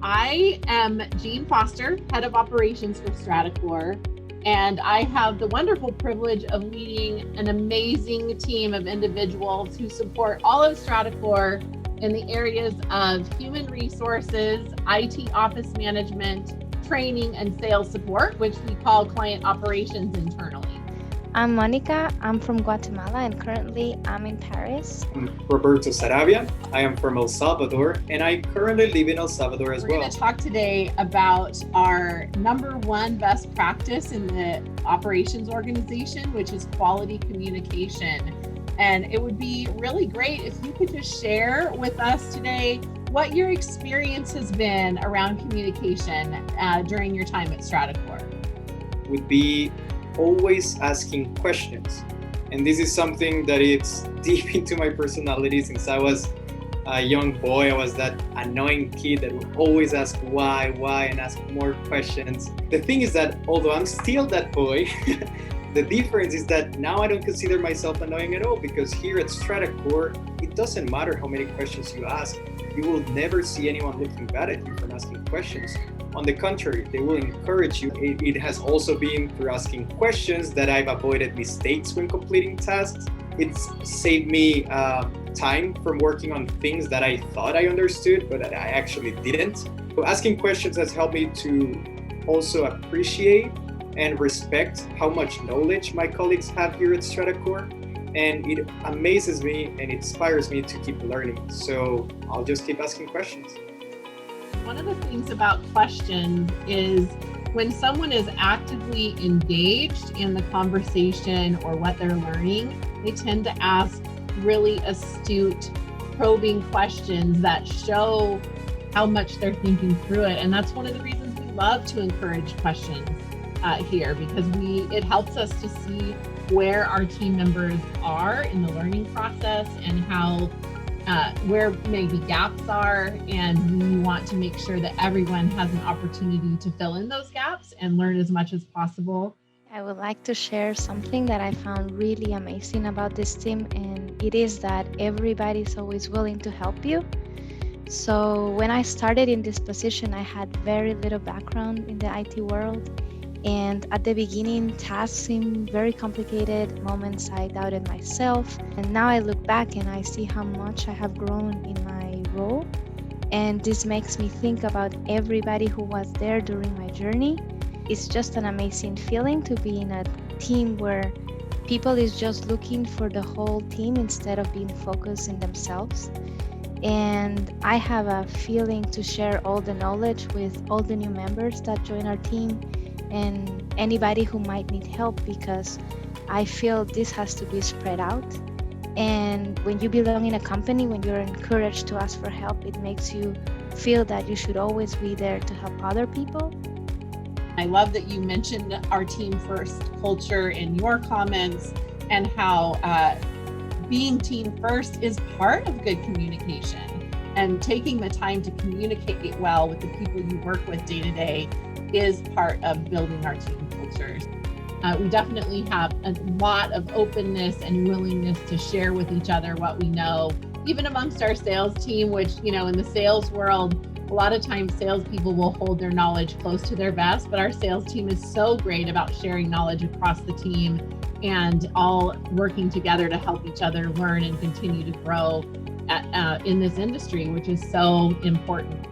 I am Jean Foster, Head of Operations for StrataCore, and I have the wonderful privilege of leading an amazing team of individuals who support all of StrataCore in the areas of human resources, IT office management, training, and sales support, which we call client operations internally. I'm Monica. I'm from Guatemala and currently I'm in Paris. I'm Roberto Sarabia. I am from El Salvador and I currently live in El Salvador as well. We're going to talk today about our number one best practice in the operations organization, which is quality communication. And it would be really great if you could just share with us today what your experience has been around communication during your time at StrataCore. Would be always asking questions. And this is something that it's deep into my personality since I was a young boy. I was that annoying kid that would always ask why, and ask more questions. The thing is that although I'm still that boy, the difference is that now I don't consider myself annoying at all, because here at StrataCore, it doesn't matter how many questions you ask. You will never see anyone looking bad at you for asking questions. On the contrary, they will encourage you. It has also been through asking questions that I've avoided mistakes when completing tasks. It's saved me time from working on things that I thought I understood, but that I actually didn't. So asking questions has helped me to also appreciate and respect how much knowledge my colleagues have here at StrataCore. And it amazes me and inspires me to keep learning. So I'll just keep asking questions. One of the things about questions is when someone is actively engaged in the conversation or what they're learning, they tend to ask really astute, probing questions that show how much they're thinking through it. And that's one of the reasons we love to encourage questions here, because it helps us to see where our team members are in the learning process and how where maybe gaps are, and we want to make sure that everyone has an opportunity to fill in those gaps and learn as much as possible. I would like to share something that I found really amazing about this team, and it is that everybody's always willing to help you. So when I started in this position, I had very little background in the IT world. And at the beginning, tasks seemed very complicated. Moments I doubted myself. And now I look back and I see how much I have grown in my role. And this makes me think about everybody who was there during my journey. It's just an amazing feeling to be in a team where people is just looking for the whole team instead of being focused in themselves. And I have a feeling to share all the knowledge with all the new members that join our team and anybody who might need help, because I feel this has to be spread out. And when you belong in a company, when you're encouraged to ask for help, it makes you feel that you should always be there to help other people. I love that you mentioned our team first culture in your comments, and how being team first is part of good communication, and taking the time to communicate well with the people you work with day to day is part of building our team cultures. We definitely have a lot of openness and willingness to share with each other what we know, even amongst our sales team, which, in the sales world, a lot of times salespeople will hold their knowledge close to their vest, but our sales team is so great about sharing knowledge across the team and all working together to help each other learn and continue to grow in this industry, which is so important.